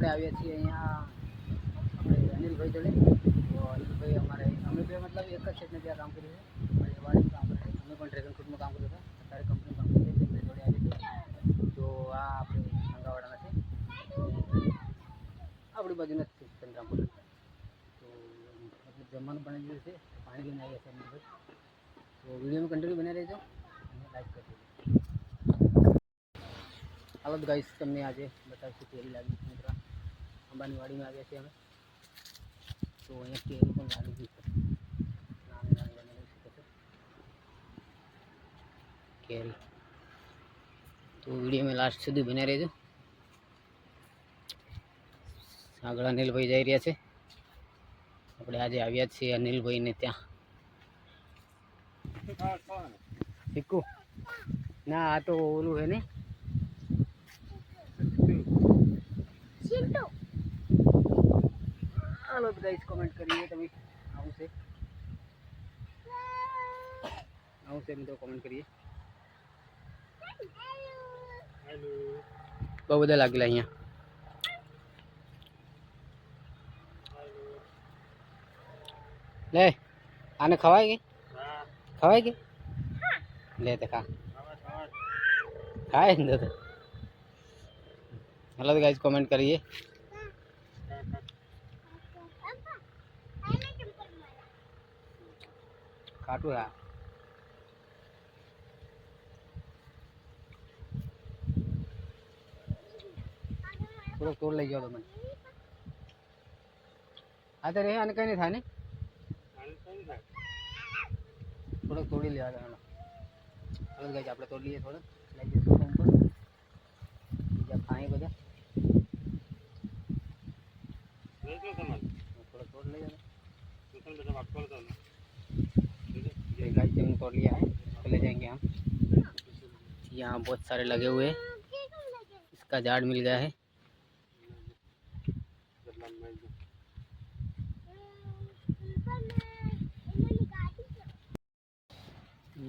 આપણે આવ્યા છીએ અહીંયા આપણે અનિલભાઈ જોડે. તો અનિલભાઈ અમારે અમે બે મતલબ એક જ સેટને ત્યાં કામ કર્યું છે અને વાડીમાં કામ કરે છે. અમે પણ ડ્રેગન ફ્રૂટમાં કામ કર્યું હતા. અત્યારે કંપની કામ કરીએ છીએ એમની જોડે આવી છે. તો આ આપણે ગંગાવાડાના છે, આપણી બાજુના જ છે ચંદ્રાપુર. તો મતલબ જમવાનું બનાવી દીધું છે, પાણી લઈને આવ્યા છે અનિલભાઈ. તો વિડીયોમાં કન્ટિન્યુ બની રહેજો અને લાઈક કરી દેજો. હાલો તો ગાઈસ, તમને આજે બતાવીશું કેરી લાગી છે મિત્રો. અંબાની વાડીમાં આવ્યા છીએ અમે. તો અહીંયા કેરી પણ લાગી ગઈ છે, નાની નાની તમે લઈ શકો છો કેરી. તો વિડીયોમાં લાસ્ટ સુધી બન્યા રહેજો. આગળ અનિલભાઈ જઈ રહ્યા છે. આપણે આજે આવ્યા છીએ અનિલભાઈને ત્યાં. શીખું ના, આ તો ઓલું હે ને હાલો તો ગાઈસ, કોમેન્ટ કરીએ તમે આવું છે મિત્રો, કોમેન્ટ કરીએ. બહુ બધા લાગેલા અહીંયા. લે આને ખવાય કે ખવાય કે લે તો ખા ખાય ને તો. હાલો તો ગાઈસ, કોમેન્ટ કરીએ. કાટું હા થોડોક તોડ લઈ જાઓ તમે. હા તો રે, આને કઈ નહીં થાય ને, થોડોક તોડી લેવા દેવાનો. હાલો ગાઈસ, આપણે તોડી લઈએ થોડોક, લઈ જઈશું ઉપર. બીજા ખાઈ બધા થોड़ा तोड़ ले जाना। गाइस, हमने तोड़ लिया है, चले जाएंगे हम। यहाँ बहुत सारे लगे हुए हैं, इसका झाड़ मिल गया है।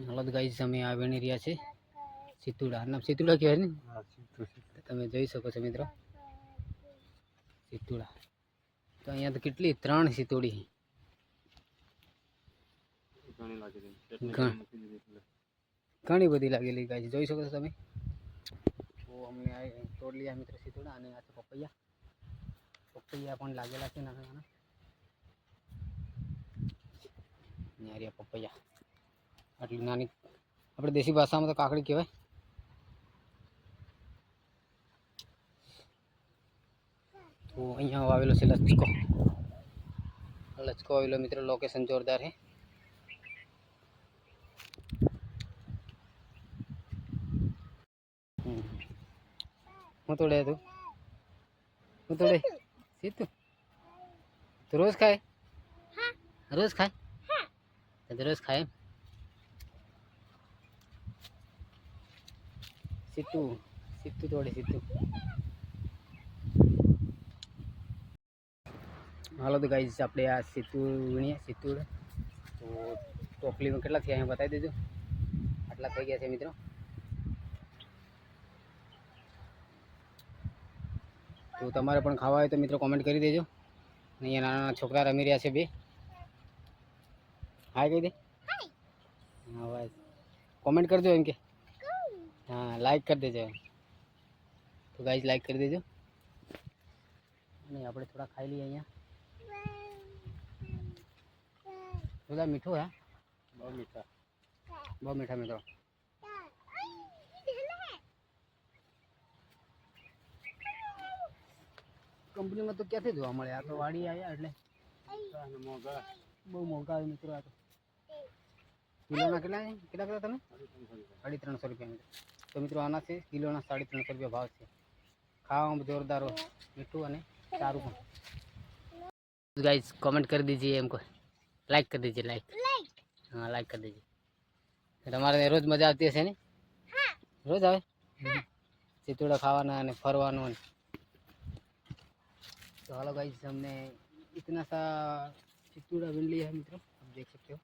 हेलो गाइस, हमें आ बनी रहा है सीतुड़ा. नाम सीतुड़ा कहेवाय ने, તમે જોઈ શકો છો મિત્રો, सीतुड़ा. તો અહીંયા તો કેટલી 3 સીતોડી ઘણી બધી લાગેલી ગાઈસ, જોઈ શકો છો તમે. તો અમને તોડ लिया મિત્રો સીતોડા. અને આ તો પપૈયા પણ લાગેલા છે નાના નાના. ન્યારિયા પપૈયા આટલી નાની, આપણે દેશી ભાષામાં તો કાકડી કહેવાય. તો અહીંયા આવેલો છે લચકો. લચકો આવેલો મિત્રો, લોકેશન જોરદાર છે. હું તોડે તું, હું તોડે સીતું. તું રોજ ખાય? રોજ ખાય? રોજ ખાય. સીતું સીતું તોડે સીતું. હાલો તો ગાઈસ, આપણે આ સીતું વીણીએ સીતું. તો ટોપલીમાં કેટલા થયા અહીંયા બતાવી દેજો. આટલા થઈ ગયા છે મિત્રો. તો તમારે પણ ખાવા હોય તો મિત્રો કોમેન્ટ કરી દેજો. અહીંયા નાના નાના છોકરા રમી રહ્યા છે બે. હાય કહી દે. હા ભાઈ, કોમેન્ટ કરજો એમ કે. હા, લાઈક કરી દેજો. તો ગાઈસ, લાઈક કરી દેજો. અને આપણે થોડા ખાઈ લઈએ અહીંયા. થોડા મીઠું હે, બહુ મીઠા મિત્રો. કંપનીમાં તો ક્યાંથી જોવા મળે, આ તો વાડી આવ્યા એટલે બહુ મોંઘા આવે મિત્રો. આ તો કિલોના કેટલા કીધા તમે? 350 રૂપિયા મિત્રો. તો મિત્રો આના છે કિલોના 350 રૂપિયા ભાવ છે. ખાવામાં જોરદાર મીઠું અને સારું પણ. गाइस, कमेंट कर दीजिए हमको, लाइक कर दीजिए. लाइक हाँ, लाइक कर दीजिए. તમારે રોજ મજા આવતી હશે ને? રોજ આવે સીતોડા ખાવાના અને ફરવાનું. तो हेलो गाइस, हमने इतना सा चित्तूड़ा बिन लिया है मित्रों, आप देख सकते हो.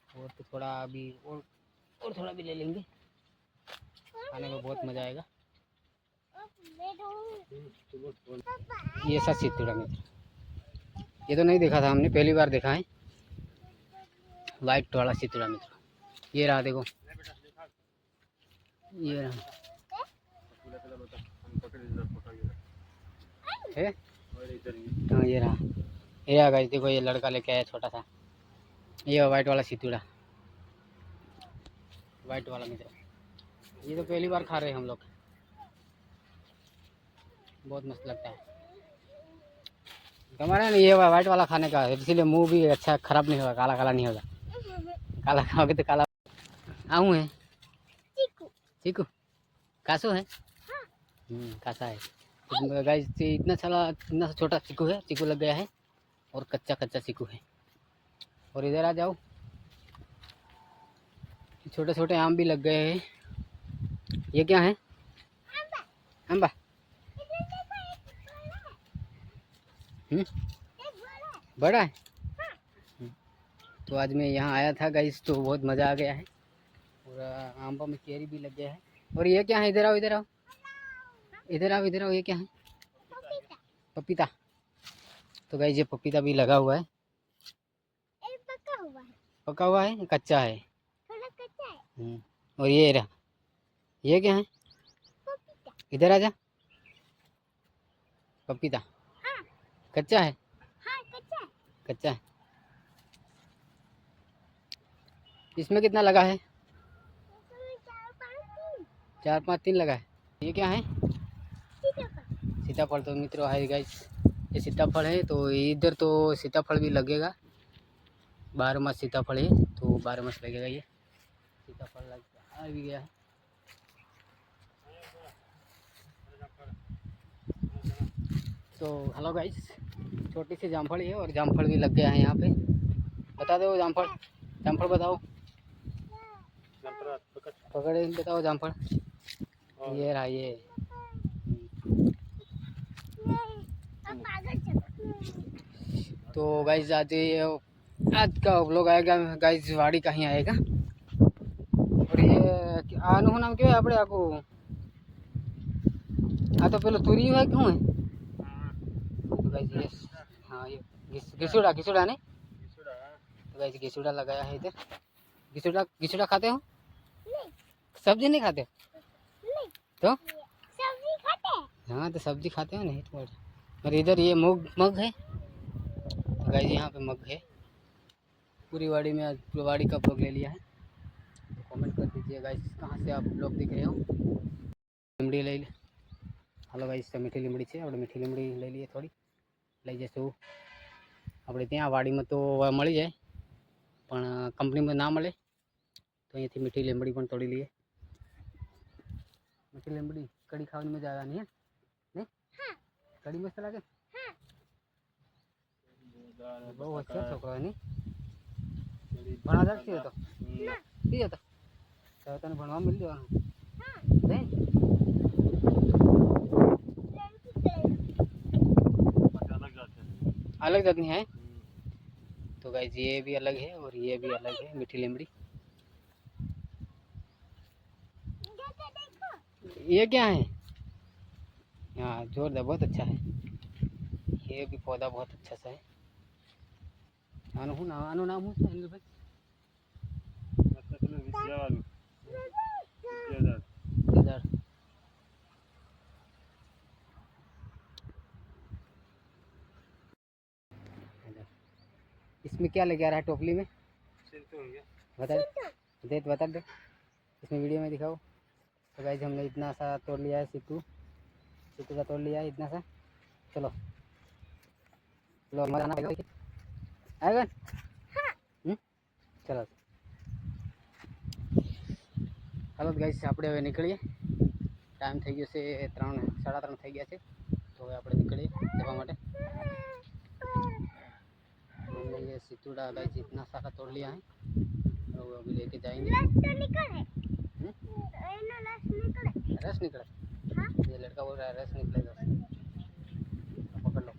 और तो थोड़ा अभी और थोड़ा भी ले लेंगे, खाने में बहुत मज़ा आएगा. ये सब सितुड़ा मित्र, ये तो नहीं देखा था हमने, पहली बार देखा है वाइट वाला सितुड़ा मित्र। ये रहा देखो, ये रहा है। हाँ ये रहा, ये गाइस देखो, ये लड़का लेके आया छोटा सा, ये वाइट वाला सितुड़ा, वाइट वाला मित्र। ये तो पहली बार खा रहे हैं हम लोग, बहुत मस्त लगता है। हमारे नहीं ये वाइट वाला खाने का, इसीलिए मुंह भी अच्छा खराब नहीं होगा, काला काला नहीं होगा। काला खाओगे तो काला। आऊँ है चीकू, कासो है। कासा है। तो गाइस इतना सारा, इतना सा छोटा चीकू है, चीकू लग गया है और कच्चा कच्चा चीकू है। और इधर आ जाओ, छोटे छोटे आम भी लग गए हैं। ये क्या है? अम्बा। बड़ा है। तो आज मैं यहाँ आया था गाइस, तो बहुत मज़ा आ गया है और आंबा में केरी भी लग गया है। और ये क्या है? इधर आओ, इधर आओ, इधर आओ, इधर आओ, ये क्या है? पपीता। तो गाइस ये पपीता भी लगा हुआ है। पका हुआ है, कच्चा है, थोड़ा कच्चा है। और ये रहा, ये क्या है? इधर आजा, पपीता। हाँ। कच्चा है। हाँ, कच्चा है। कच्चा है। इसमें कितना लगा है? 4-5 3 लगा है। ये क्या है? सीताफल। तो मित्रों है गाइस, ये सीताफल है। तो इधर तो सीताफल भी लगेगा, 12 मास सीताफल है, तो 12 मास लगेगा। ये सीताफल लग आ भी गया है। तो हेलो गाइस, छोटी सी जामफल है और जामफल भी लग गया है यहाँ पे। बता दो जामफल, जामफल बताओ, पकड़े बताओ जामफल। ये रहा, ये तो गाइस आज का व्लॉग आएगा गाइस, वाड़ी कहीं आएगा। और ये आनु नाम क्यों है अपने आपको? तो पहले तुरी है क्यों है? तो गाइस ये, हाँ ये घिसुड़ा, घिसुड़ा नहीं, तो गाइस घिसुड़ा लगाया है इधर। घिसुड़ा, घिसुड़ा खाते हो? सब्जी नहीं खाते तो? सब्जी खाते हैं। हाँ तो सब्जी खाते हो नहीं तो। और इधर ये मग है, तो गाइस यहाँ पे मग है। पूरी वाड़ी में आज पूरी वाड़ी का ब्लॉग ले लिया है। तो कमेंट कर दीजिए गाइस कहाँ से आप ब्लॉग देख रहे हो। લીમડી લઈ લે, હાલો ગાઈસ તો મીઠી લીમડી છે, આપણે મીઠી લીમડી લઈ લઈએ, થોડી લઈ જઈશું। આપણે ત્યાં વાડીમાં તો મળી જાય, પણ કંપનીમાં ના મળે, તો અહીંયાથી મીઠી લીમડી પણ તોડી લઈએ। મીઠી લીમડી કઢી ખાવાની મજા આવવાની હે નહીં? કઢી મસ્ત લાગે, બહુ अच्छा છોકરો નહીં ભણા શકતી હતો, ઠીક હતો તો તને ભણવા મળી જવાનું નહીં? अलग जाती है। तो गाइस ये भी अलग है और ये भी अलग है, मीठी लीमड़ी। ये क्या है? हाँ जोरदार, बहुत अच्छा है। ये भी पौधा बहुत अच्छा सा है। आनु नाम हूँ अनिल भाई। इसमें क्या लगे आ रहा है टोपली में? बता दे, बता दे, इसमें वीडियो में दिखाओ। तो गाइस हमने इतना सा तोड़ लिया है, सीतू का तोड़ लिया है इतना सा। चलो चलो, मजा आना आएगा। चलो હાલો ગાઈસ, આપણે હવે નીકળીએ, ટાઈમ થઈ ગયો છે 3 3:30 થઈ ગયા છે, તો હવે આપણે નીકળીએ જવા માટે। हमने ये सितुड़ा गाइस इतना सारा तोड़ लिया है, तो अभी लेके जाएंगे। रस निकले? हाँ? ये लड़का बोल रहा है रस निकलेगा, पकड़ लो।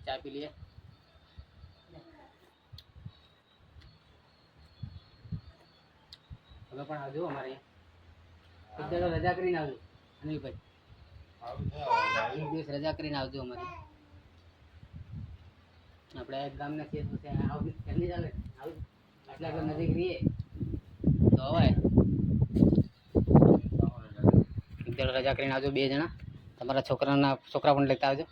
चाय पी लिए, તમે પણ આવજો અમારે અહીંયા એક દાડો રજા કરીને આવજો અનિલભાઈ એક દિવસ રજા કરીને આવજો અમારે આપણે એક ગામના છે તો આવું ચાલે આવું આટલા આગળ નજીક રહીએ તો અવાય એક દાડો રજા કરીને આવજો 2 જણા તમારા છોકરા પણ લેતા આવજો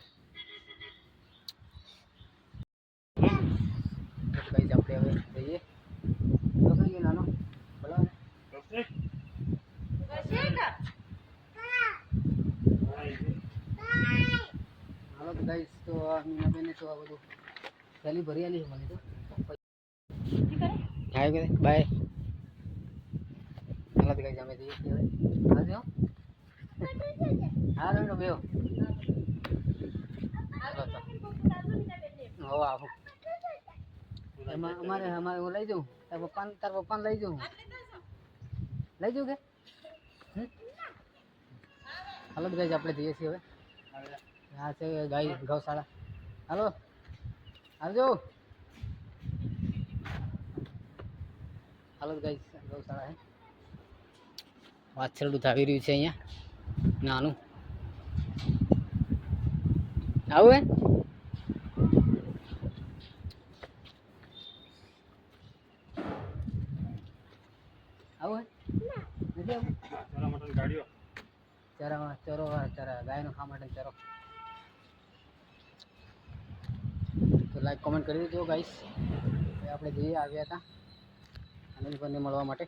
કઈ આપણે હવે જઈએ છોકરી ગયો નાનો બોલો હાલો તો ગાઈસ તો મીનાબેને તો આ બધું થેલી ભરી આલી મને તો હાય કે બાય હાલો તો ગાઈસ અમે જઈએ હવે આવજો હા રણો બેઓ હો આવો એમાં અમારે હું લઈ જાઉં તાર પપ્પાને લઈ જાઉં કે હાલો ગાઈસ આપણે જઈએ છીએ હવે આ છે ગાય ગૌશાળા હાલો આવજો હાલો ગાઈસ ગૌશાળા હે વાછરડું ધાવી રહ્યું છે અહીંયા નાનું આવું હે આવું હે નથી આવું ચારા માટે ગાડીઓ ચારા ગાયનો ખા માટે ચારો તો લાઈક કોમેન્ટ કરી દેજો ગાઈસ આપણે જઈએ આવ્યા હતા અનિલભાઈને મળવા માટે